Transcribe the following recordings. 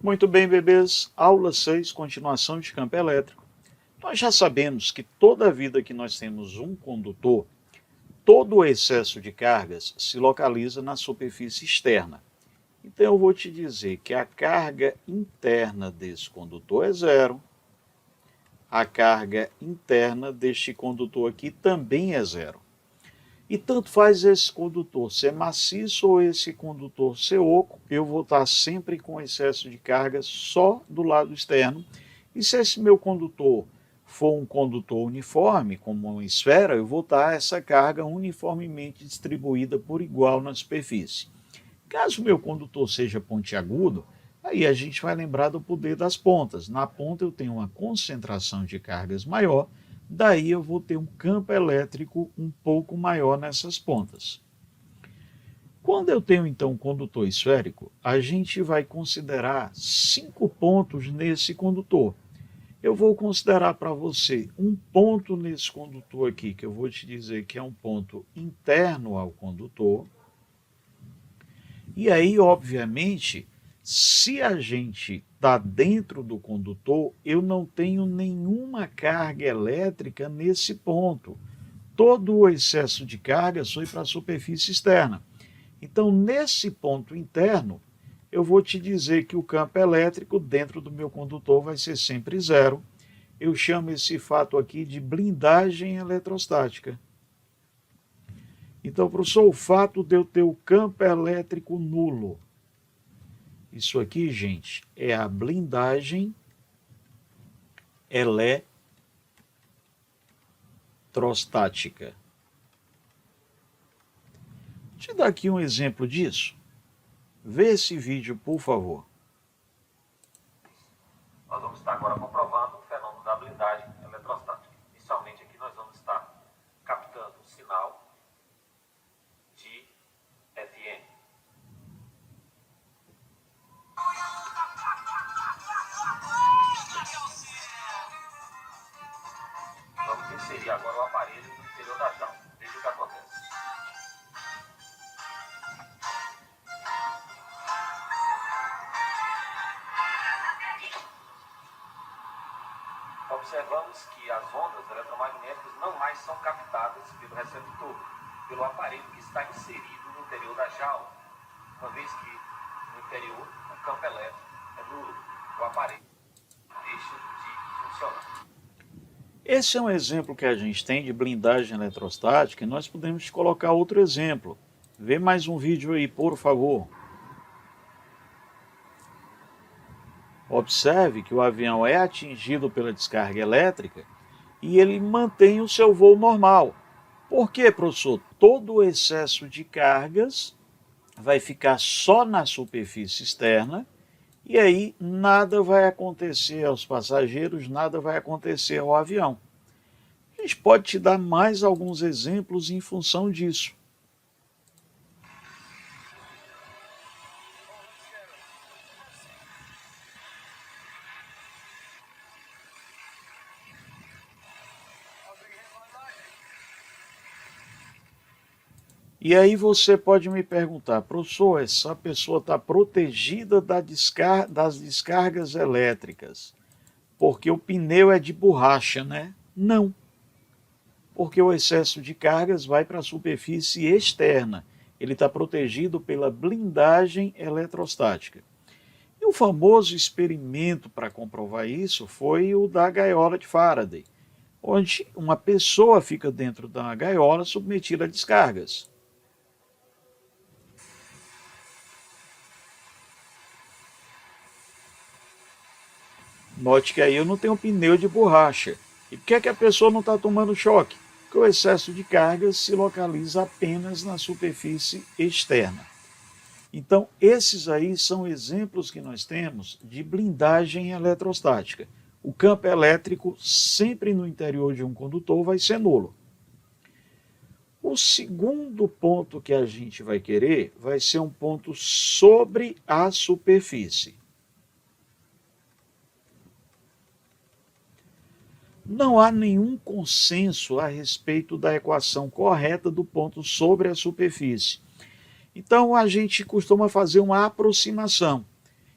Muito bem, bebês. Aula 6, continuação de campo elétrico. Nós já sabemos que toda vida que nós temos um condutor, todo o excesso de cargas se localiza na superfície externa. Então eu vou te dizer que a carga interna desse condutor é zero, a carga interna deste condutor aqui também é zero. E tanto faz esse condutor ser maciço ou esse condutor ser oco, eu vou estar sempre com excesso de carga só do lado externo. E se esse meu condutor for um condutor uniforme, como uma esfera, eu vou estar essa carga uniformemente distribuída por igual na superfície. Caso o meu condutor seja pontiagudo, aí a gente vai lembrar do poder das pontas. Na ponta eu tenho uma concentração de cargas maior, daí eu vou ter um campo elétrico um pouco maior nessas pontas. Quando eu tenho então um condutor esférico, a gente vai considerar 5 pontos nesse condutor. Eu vou considerar para você um ponto nesse condutor aqui, que eu vou te dizer que é um ponto interno ao condutor. E aí, obviamente, se a gente está dentro do condutor, eu não tenho nenhuma carga elétrica nesse ponto. Todo o excesso de carga foi para a superfície externa. Então, nesse ponto interno, eu vou te dizer que o campo elétrico dentro do meu condutor vai ser sempre zero. Eu chamo esse fato aqui de blindagem eletrostática. Então, professor, o fato de eu ter o campo elétrico nulo. Isso aqui, gente, é a blindagem eletrostática. Deixa eu dar aqui um exemplo disso. Vê esse vídeo, por favor. Nós vamos estar agora comprovando o fenômeno da blindagem eletrostática. Inicialmente aqui nós vamos estar captando o sinal de FM. Vamos inserir agora o aparelho no interior da jaula. Veja o que acontece. Observamos que as ondas eletromagnéticas não mais são captadas pelo receptor, pelo aparelho que está inserido no interior da jaula, uma vez que no interior o campo elétrico é nulo, o aparelho deixa de funcionar. Esse é um exemplo que a gente tem de blindagem eletrostática e nós podemos colocar outro exemplo. Vê mais um vídeo aí, por favor. Observe que o avião é atingido pela descarga elétrica e ele mantém o seu voo normal. Por quê, professor? Todo o excesso de cargas vai ficar só na superfície externa e aí nada vai acontecer aos passageiros, nada vai acontecer ao avião. A gente pode te dar mais alguns exemplos em função disso. E aí você pode me perguntar, professor, essa pessoa está protegida das descargas elétricas, porque o pneu é de borracha, né? Não, porque o excesso de cargas vai para a superfície externa. Ele está protegido pela blindagem eletrostática. E o famoso experimento para comprovar isso foi o da gaiola de Faraday, onde uma pessoa fica dentro da gaiola submetida a descargas. Note que aí eu não tenho pneu de borracha. E por que a pessoa não está tomando choque? Porque o excesso de carga se localiza apenas na superfície externa. Então, esses aí são exemplos que nós temos de blindagem eletrostática. O campo elétrico sempre no interior de um condutor vai ser nulo. O segundo ponto que a gente vai querer vai ser um ponto sobre a superfície. Não há nenhum consenso a respeito da equação correta do ponto sobre a superfície. Então a gente costuma fazer uma aproximação.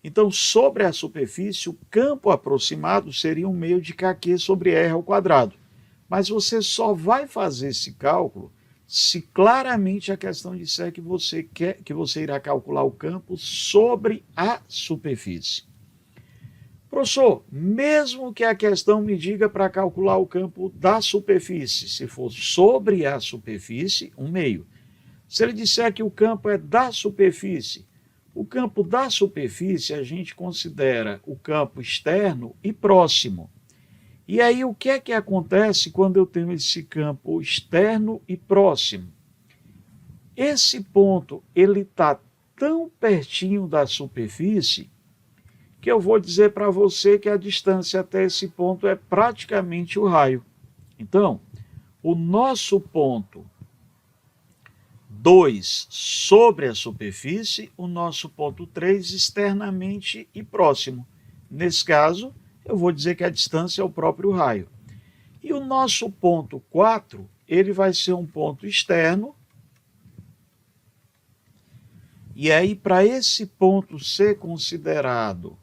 Então, sobre a superfície, o campo aproximado seria um meio de kq sobre r ao quadrado. Mas você só vai fazer esse cálculo se claramente a questão disser que você irá calcular o campo sobre a superfície. Professor, mesmo que a questão me diga para calcular o campo da superfície, se for sobre a superfície, um meio. Se ele disser que o campo é da superfície, o campo da superfície a gente considera o campo externo e próximo. E aí o que é que acontece quando eu tenho esse campo externo e próximo? Esse ponto ele está tão pertinho da superfície que eu vou dizer para você que a distância até esse ponto é praticamente o raio. Então, o nosso ponto 2 sobre a superfície, o nosso ponto 3 externamente e próximo. Nesse caso, eu vou dizer que a distância é o próprio raio. E o nosso ponto 4, ele vai ser um ponto externo. E aí, para esse ponto ser considerado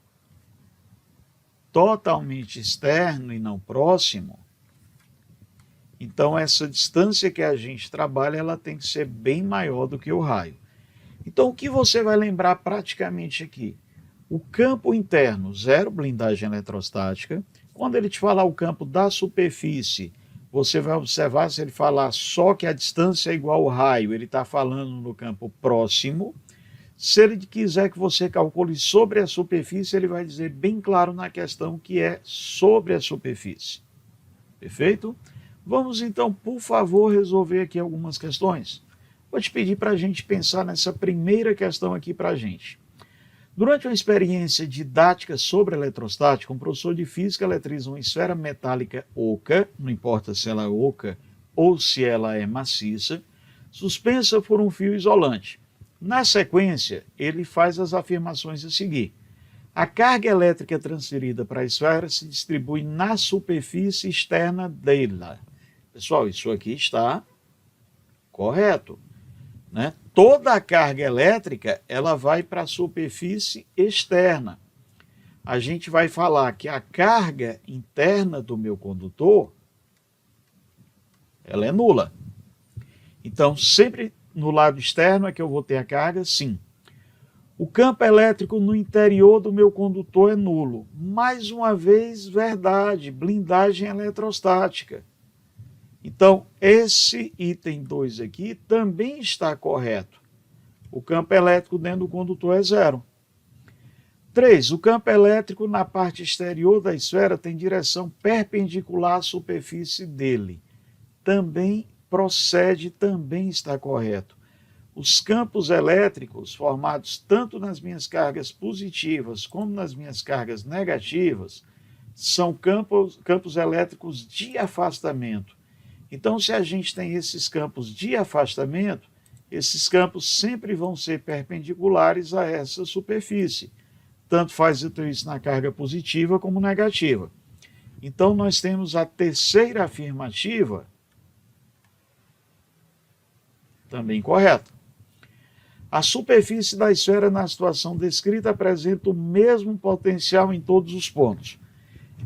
totalmente externo e não próximo, então essa distância que a gente trabalha, ela tem que ser bem maior do que o raio. Então o que você vai lembrar praticamente aqui? O campo interno, zero, blindagem eletrostática. Quando ele te falar o campo da superfície, você vai observar, se ele falar só que a distância é igual ao raio, ele está falando no campo próximo. Se ele quiser que você calcule sobre a superfície, ele vai dizer bem claro na questão que é sobre a superfície. Perfeito? Vamos então, por favor, resolver aqui algumas questões. Vou te pedir para a gente pensar nessa primeira questão aqui para a gente. Durante uma experiência didática sobre eletrostática, um professor de física eletriza uma esfera metálica oca, não importa se ela é oca ou se ela é maciça, suspensa por um fio isolante. Na sequência, ele faz as afirmações a seguir. A carga elétrica transferida para a esfera se distribui na superfície externa dela. Pessoal, isso aqui está correto, né? Toda a carga elétrica ela vai para a superfície externa. A gente vai falar que a carga interna do meu condutor ela é nula. Então, sempre no lado externo é que eu vou ter a carga, sim. O campo elétrico no interior do meu condutor é nulo. Mais uma vez, verdade, blindagem eletrostática. Então, esse item 2 aqui também está correto. O campo elétrico dentro do condutor é zero. 3. O campo elétrico na parte exterior da esfera tem direção perpendicular à superfície dele. Também procede, também está correto. Os campos elétricos formados tanto nas minhas cargas positivas como nas minhas cargas negativas são campos elétricos de afastamento. Então, se a gente tem esses campos de afastamento, esses campos sempre vão ser perpendiculares a essa superfície. Tanto faz isso na carga positiva como negativa. Então, nós temos a terceira afirmativa também correta. A superfície da esfera na situação descrita apresenta o mesmo potencial em todos os pontos.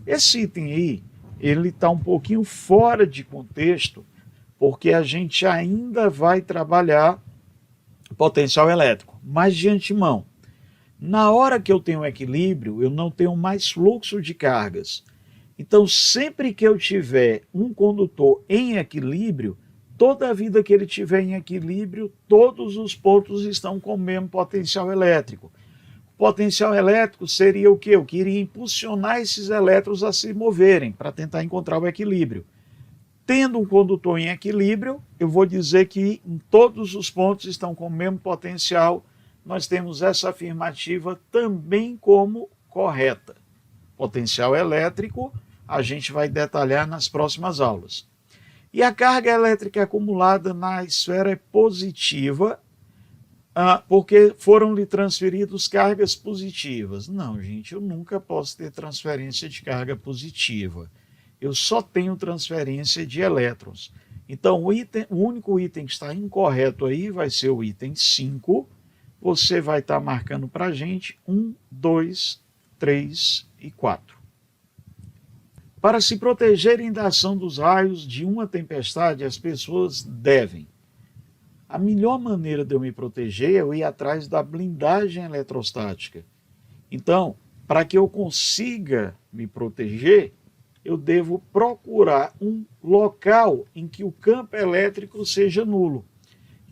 Esse item aí, ele está um pouquinho fora de contexto, porque a gente ainda vai trabalhar potencial elétrico. Mas de antemão, na hora que eu tenho equilíbrio, eu não tenho mais fluxo de cargas. Então, sempre que eu tiver um condutor em equilíbrio, toda a vida que ele tiver em equilíbrio, todos os pontos estão com o mesmo potencial elétrico. O potencial elétrico seria o quê? Eu queria impulsionar esses elétrons a se moverem para tentar encontrar o equilíbrio. Tendo um condutor em equilíbrio, eu vou dizer que em todos os pontos estão com o mesmo potencial. Nós temos essa afirmativa também como correta. Potencial elétrico, a gente vai detalhar nas próximas aulas. E a carga elétrica acumulada na esfera é positiva, porque foram-lhe transferidas cargas positivas. Não, gente, eu nunca posso ter transferência de carga positiva. Eu só tenho transferência de elétrons. Então, o único item que está incorreto aí vai ser o item 5, você vai estar marcando para a gente 1, 2, 3 e 4. Para se protegerem da ação dos raios de uma tempestade, as pessoas devem. A melhor maneira de eu me proteger é eu ir atrás da blindagem eletrostática. Então, para que eu consiga me proteger, eu devo procurar um local em que o campo elétrico seja nulo.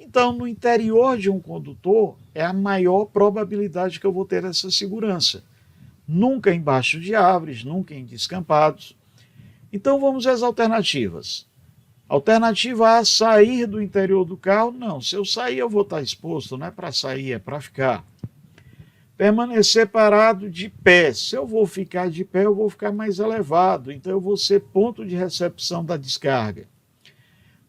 Então, no interior de um condutor, é a maior probabilidade que eu vou ter essa segurança. Nunca embaixo de árvores, nunca em descampados. Então, vamos às alternativas. Alternativa A, sair do interior do carro. Não, se eu sair eu vou estar exposto, não é para sair, é para ficar. Permanecer parado de pé. Se eu vou ficar de pé, eu vou ficar mais elevado, então eu vou ser ponto de recepção da descarga.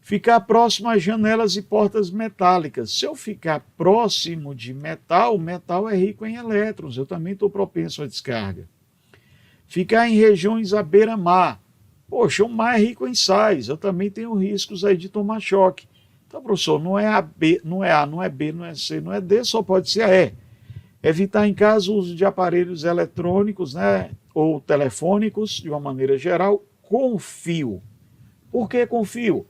Ficar próximo às janelas e portas metálicas. Se eu ficar próximo de metal, o metal é rico em elétrons, eu também estou propenso à descarga. Ficar em regiões à beira-mar. Poxa, o mar é rico em sais, eu também tenho riscos aí de tomar choque. Então, professor, não é A, não é B, não é C, não é D, só pode ser a E. Evitar em casa o uso de aparelhos eletrônicos, né, ou telefônicos, de uma maneira geral, com fio. Por que com fio?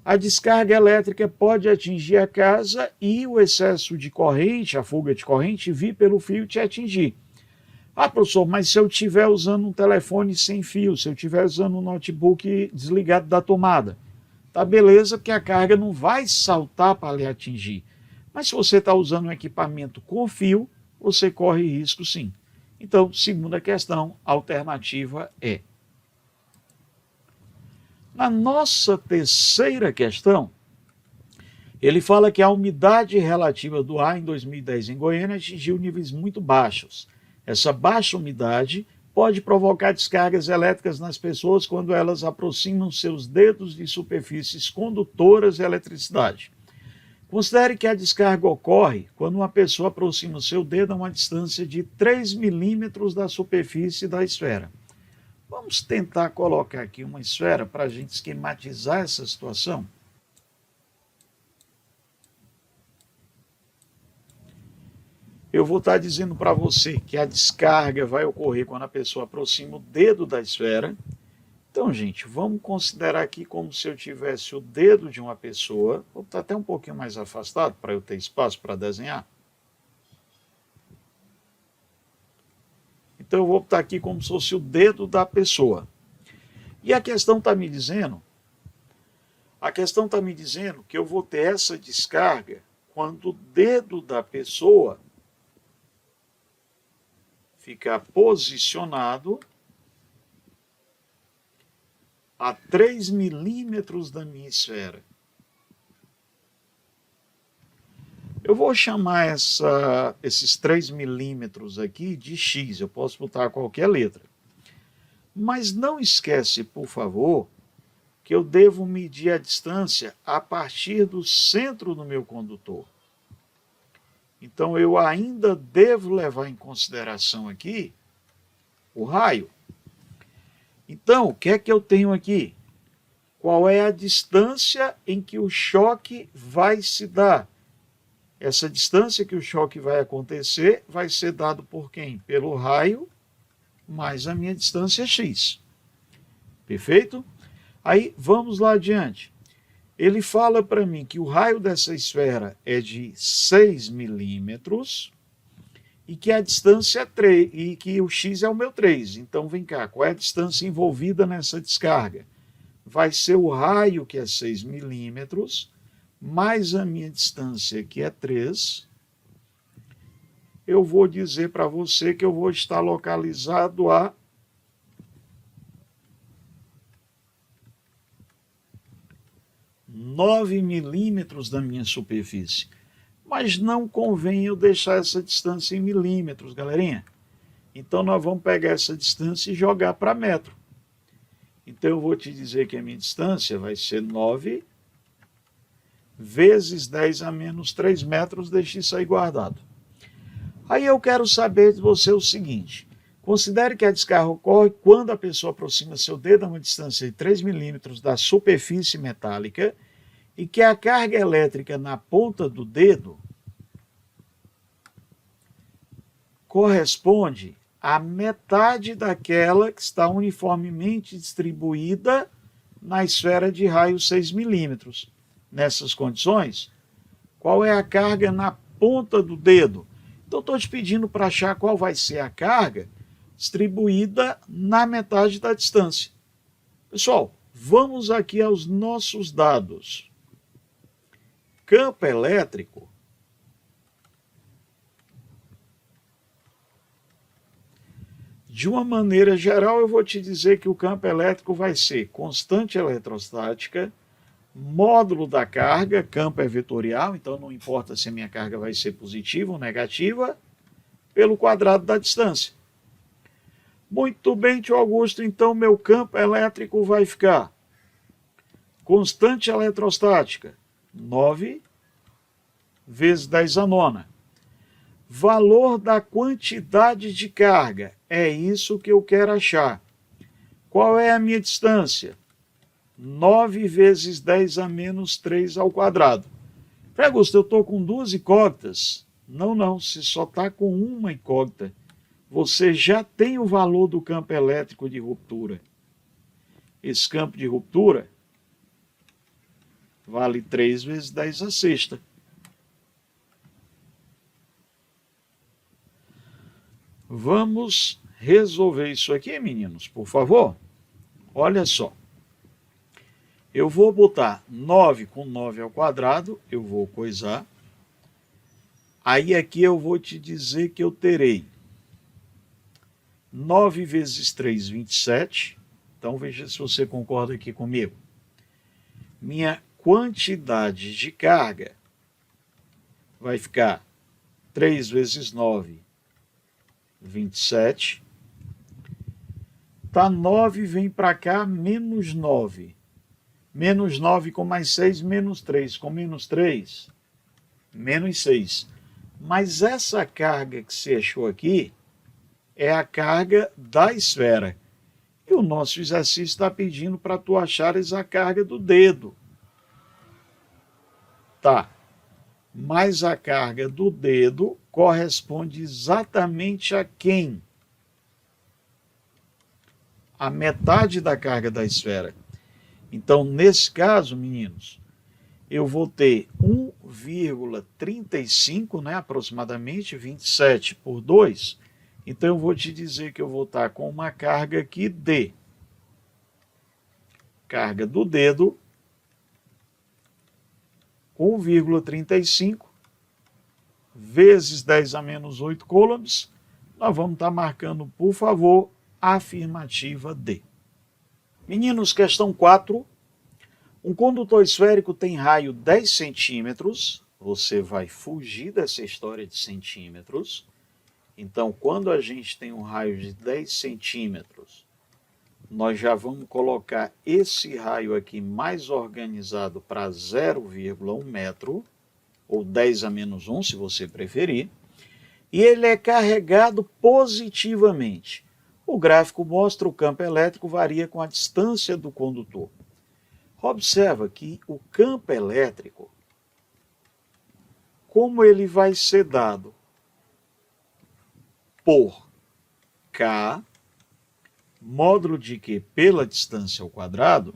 A descarga elétrica pode atingir a casa e o excesso de corrente, a fuga de corrente, vir pelo fio te atingir. Ah, professor, mas se eu estiver usando um telefone sem fio, se eu estiver usando um notebook desligado da tomada, tá beleza, porque a carga não vai saltar para lhe atingir. Mas se você está usando um equipamento com fio, você corre risco sim. Então, segunda questão, a alternativa é. Na nossa terceira questão, ele fala que a umidade relativa do ar em 2010 em Goiânia atingiu níveis muito baixos. Essa baixa umidade pode provocar descargas elétricas nas pessoas quando elas aproximam seus dedos de superfícies condutoras de eletricidade. Considere que a descarga ocorre quando uma pessoa aproxima o seu dedo a uma distância de 3 milímetros da superfície da esfera. Vamos tentar colocar aqui uma esfera para a gente esquematizar essa situação. Eu vou estar dizendo para você que a descarga vai ocorrer quando a pessoa aproxima o dedo da esfera. Então, gente, vamos considerar aqui como se eu tivesse o dedo de uma pessoa. Vou estar até um pouquinho mais afastado para eu ter espaço para desenhar. Então, eu vou estar aqui como se fosse o dedo da pessoa. E a questão está me dizendo que eu vou ter essa descarga quando o dedo da pessoa ficar posicionado a 3 milímetros da minha esfera. Eu vou chamar esses 3 milímetros aqui de X, eu posso botar qualquer letra. Mas não esquece, por favor, que eu devo medir a distância a partir do centro do meu condutor. Então, eu ainda devo levar em consideração aqui o raio. Então, o que é que eu tenho aqui? Qual é a distância em que o choque vai se dar? Essa distância que o choque vai acontecer vai ser dado por quem? Pelo raio mais a minha distância x. Perfeito? Aí, vamos lá adiante. Ele fala para mim que o raio dessa esfera é de 6 milímetros e que a distância é 3, e que o x é o meu 3. Então, vem cá, qual é a distância envolvida nessa descarga? Vai ser o raio, que é 6 milímetros, mais a minha distância, que é 3. Eu vou dizer para você que eu vou estar localizado a 9 milímetros da minha superfície. Mas não convém eu deixar essa distância em milímetros, galerinha. Então, nós vamos pegar essa distância e jogar para metro. Então, eu vou te dizer que a minha distância vai ser 9 vezes 10 a menos 3 metros, deixe isso aí guardado. Aí eu quero saber de você o seguinte. Considere que a descarga ocorre quando a pessoa aproxima seu dedo a uma distância de 3 milímetros da superfície metálica e que a carga elétrica na ponta do dedo corresponde à metade daquela que está uniformemente distribuída na esfera de raio 6 milímetros. Nessas condições, qual é a carga na ponta do dedo? Então, estou te pedindo para achar qual vai ser a carga distribuída na metade da distância. Pessoal, vamos aqui aos nossos dados. Campo elétrico de uma maneira geral, eu vou te dizer que o campo elétrico vai ser constante eletrostática, módulo da carga, campo é vetorial, então não importa se a minha carga vai ser positiva ou negativa, pelo quadrado da distância. Muito bem, tio Augusto, então meu campo elétrico vai ficar constante eletrostática, 9 vezes 10 a nona. Valor da quantidade de carga, é isso que eu quero achar. Qual é a minha distância? 9 vezes 10 a menos 3 ao quadrado. Augusto, eu estou com duas incógnitas. Não, você só está com uma incógnita. Você já tem o valor do campo elétrico de ruptura. Esse campo de ruptura vale 3 vezes 10 a sexta. Vamos resolver isso aqui, meninos, por favor. Olha só. Eu vou botar 9 com 9 ao quadrado, eu vou coisar. Aí aqui eu vou te dizer que eu terei 9 vezes 3, 27. Então veja se você concorda aqui comigo. Minha quantidade de carga vai ficar 3 vezes 9, 27. Tá 9, vem para cá, menos 9. Menos 9 com mais 6, menos 3. Com menos 3, menos 6. Mas essa carga que você achou aqui é a carga da esfera. E o nosso exercício está pedindo para tu achares a carga do dedo. Tá. Mas a carga do dedo corresponde exatamente a quem? A metade da carga da esfera. Então, nesse caso, meninos, eu vou ter 1,35, né, aproximadamente 27 por 2. Então, eu vou te dizer que eu vou estar com uma carga aqui D. Carga do dedo, 1,35 vezes 10 a menos 8 coulombs. Nós vamos estar marcando, por favor, a afirmativa D. Meninos, questão 4. Um condutor esférico tem raio 10 centímetros. Você vai fugir dessa história de centímetros. Então, quando a gente tem um raio de 10 centímetros, nós já vamos colocar esse raio aqui mais organizado para 0,1 metro, ou 10 a menos 1, se você preferir. E ele é carregado positivamente. O gráfico mostra o campo elétrico varia com a distância do condutor. Observa que o campo elétrico, como ele vai ser dado por K, módulo de Q pela distância ao quadrado,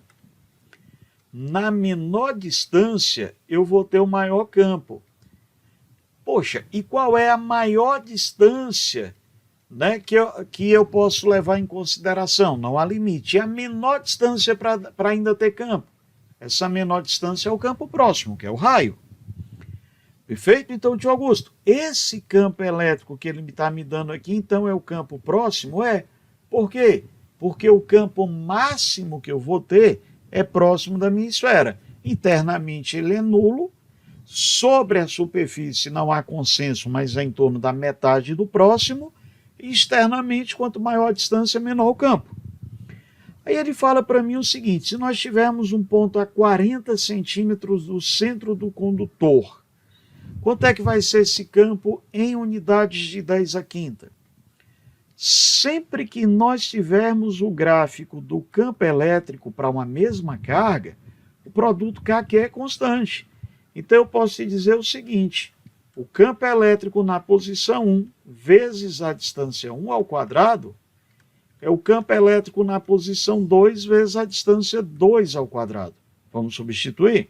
na menor distância eu vou ter o maior campo. Poxa, e qual é a maior distância, né, que eu posso levar em consideração? Não há limite. É a menor distância para ainda ter campo. Essa menor distância é o campo próximo, que é o raio. Perfeito? Então, tio Augusto, esse campo elétrico que ele está me dando aqui, então é o campo próximo? É. Por quê? Porque o campo máximo que eu vou ter é próximo da minha esfera. Internamente ele é nulo. Sobre a superfície não há consenso, mas é em torno da metade do próximo. E externamente, quanto maior a distância, menor o campo. Aí ele fala para mim o seguinte: se nós tivermos um ponto a 40 centímetros do centro do condutor, quanto é que vai ser esse campo em unidades de 10 a quinta? Sempre que nós tivermos o gráfico do campo elétrico para uma mesma carga, o produto KQ é constante. Então eu posso te dizer o seguinte: O campo elétrico na posição 1 vezes a distância 1 ao quadrado é o campo elétrico na posição 2 vezes a distância 2 ao quadrado. Vamos substituir?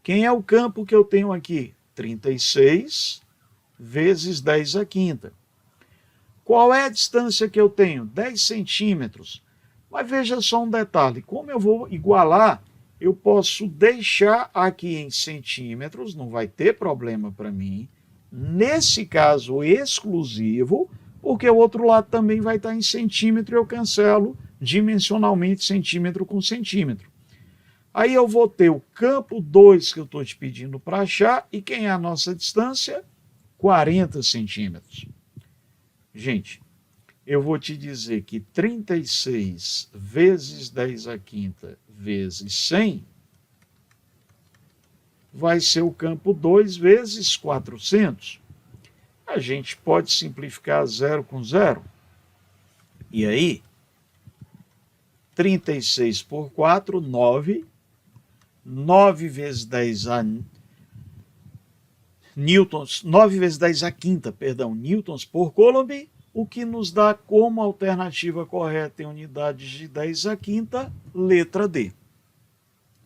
Quem é o campo que eu tenho aqui? 36 vezes 10 à quinta. Qual é a distância que eu tenho? 10 centímetros. Mas veja só um detalhe, como eu vou igualar, eu posso deixar aqui em centímetros, não vai ter problema para mim. Nesse caso exclusivo, porque o outro lado também vai estar em centímetro e eu cancelo dimensionalmente centímetro com centímetro. Aí eu vou ter o campo 2 que eu estou te pedindo para achar e quem é a nossa distância? 40 centímetros. Gente, eu vou te dizer que 36 vezes 10 à quinta vezes 100 vai ser o campo 2 vezes 400. A gente pode simplificar 0 com 0. E aí, 36 por 4, 9. 9 vezes 10 a newtons, 9 vezes 10 à quinta, perdão, newtons por coulomb, o que nos dá como alternativa correta em unidades de 10 à quinta, letra D.